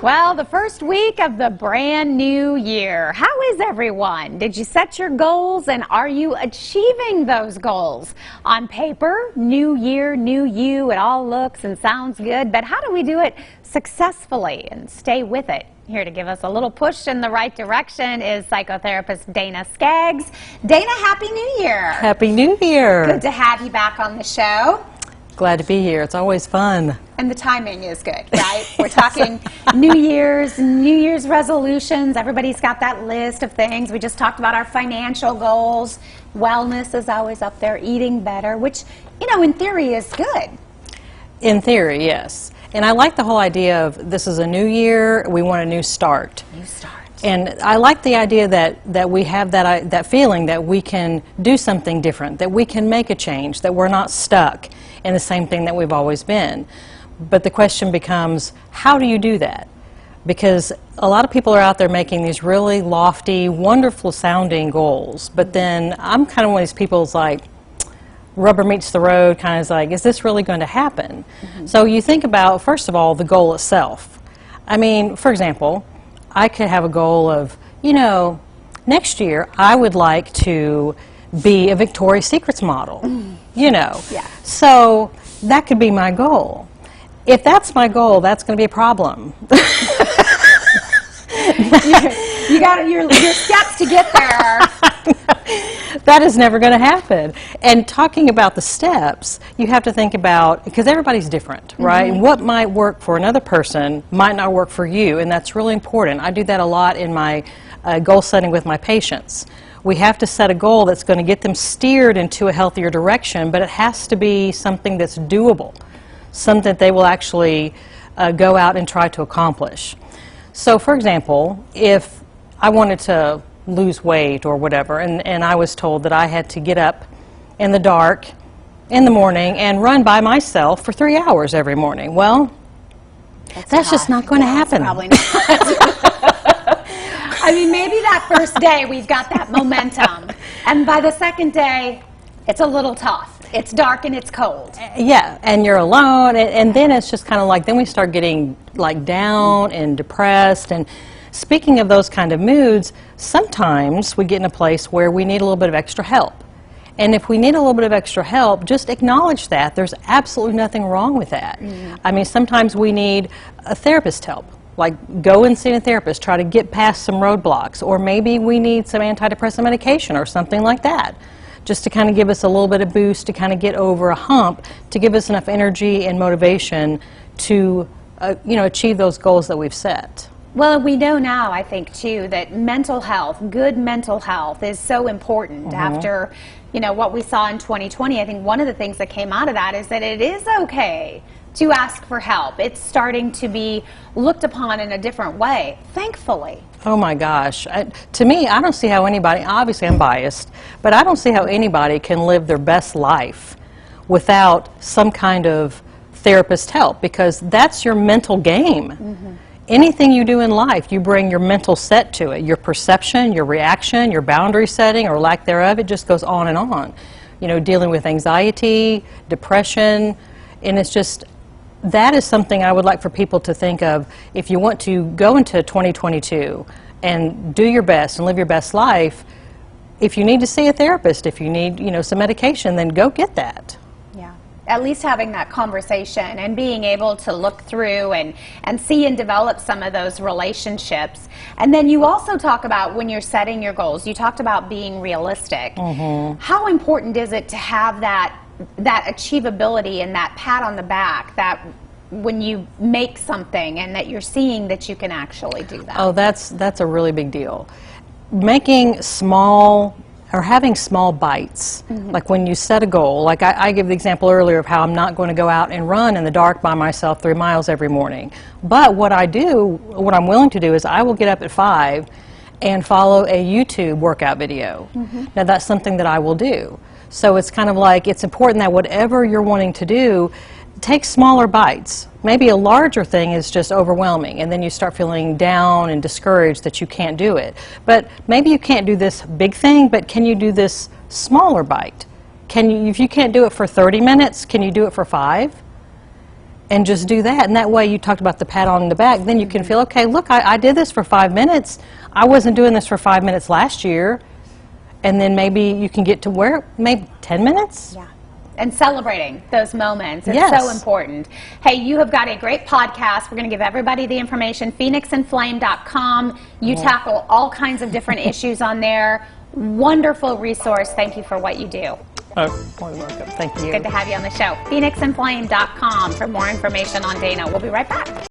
Well, the first week of the brand new year. How is everyone? Did you set your goals and are you achieving those goals? On paper, new year, new you, it all looks and sounds good, but how do we do it successfully and stay with it? Here to give us a little push in the right direction is psychotherapist Dana Skaggs. Dana, Happy New Year. Happy New Year. Good to have you back on the show. Glad to be here. It's always fun. And the timing is good, right? We're talking New Year's resolutions. Everybody's got that list of things. We just talked about our financial goals. Wellness is always up there, eating better, which, you know, in theory is good. In theory, yes. And I like the whole idea of this is a new year, we want a new start. New start. And I like the idea that we have that feeling that we can do something different, that we can make a change, that we're not stuck in the same thing that we've always been. But the question becomes, how do you do that? Because a lot of people are out there making these really lofty, wonderful sounding goals, but then I'm kind of one of these people who's like, rubber meets the road, kind of like, is this really going to happen? So you think about, first of all, the goal itself. I mean, for example, I could have a goal of, you know, next year I would like to be a Victoria's Secrets model, you know. Yeah. So that could be my goal. If that's my goal, that's going to be a problem. You got your steps to get there. That is never going to happen. And talking about the steps, you have to think about, because everybody's different, right? And what might work for another person might not work for you, and that's really important. I do that a lot in my goal setting with my patients. We have to set a goal that's going to get them steered into a healthier direction, but it has to be something that's doable, something that they will actually go out and try to accomplish. So, for example, if I wanted to lose weight or whatever, and I was told that I had to get up in the dark in the morning and run by myself for 3 hours every morning. Well, that's just not going to happen. Probably not. I mean, maybe that first day we've got that momentum, and by the second day, it's a little tough. It's dark and it's cold. Yeah, and you're alone, and then it's just kind of like, then we start getting like down and depressed. And speaking of those kind of moods, sometimes we get in a place where we need a little bit of extra help. And if we need a little bit of extra help, just acknowledge that. There's absolutely nothing wrong with that. I mean, sometimes we need a therapist help. Like, go and see a therapist, try to get past some roadblocks. Or maybe we need some antidepressant medication or something like that, just to kind of give us a little bit of boost, to kind of get over a hump, to give us enough energy and motivation to you know, achieve those goals that we've set. Well, we know now, I think, too, that mental health, good mental health, is so important. After, you know, what we saw in 2020, I think one of the things that came out of that is that it is okay to ask for help. It's starting to be looked upon in a different way, thankfully. Oh my gosh. To me, I don't see how anybody, obviously I'm biased, but I don't see how anybody can live their best life without some kind of therapist help, because that's your mental game. Anything you do in life, you bring your mental set to it, your perception, your reaction, your boundary setting or lack thereof. It just goes on and on. You know, dealing with anxiety, depression, and it's just, that is something I would like for people to think of. If you want to go into 2022 and do your best and live your best life, if you need to see a therapist, if you need, you know, some medication, then go get that. Yeah. At least having that conversation and being able to look through and see and develop some of those relationships. And then you also talk about, when you're setting your goals, you talked about being realistic. How important is it to have that achievability and that pat on the back, that when you make something and that you're seeing that you can actually do that? Oh, that's a really big deal. Making small, or having small bites, like when you set a goal, like I gave the example earlier of how I'm not going to go out and run in the dark by myself 3 miles every morning. But what I'm willing to do is I will get up at 5 and follow a YouTube workout video. Now that's something that I will do. So it's kind of like, it's important that whatever you're wanting to do, take smaller bites. Maybe a larger thing is just overwhelming, and then you start feeling down and discouraged that you can't do it. But maybe you can't do this big thing, but can you do this smaller bite? Can you, if you can't do it for 30 minutes, can you do it for 5? and just do that. And that way, you talked about the pat on the back, then you can feel, okay, look, I did this for 5 minutes. I wasn't doing this for 5 minutes last year. And then maybe you can get to where, maybe 10 minutes? Yeah. And celebrating those moments. It's Yes. so important. Hey, you have got a great podcast. We're going to give everybody the information, phoenixandflame.com. You tackle all kinds of different issues on there. Wonderful resource. Thank you for what you do. Oh, more than welcome. Thank you. Good to have you on the show. phoenixandflame.com for more information on Dana. We'll be right back.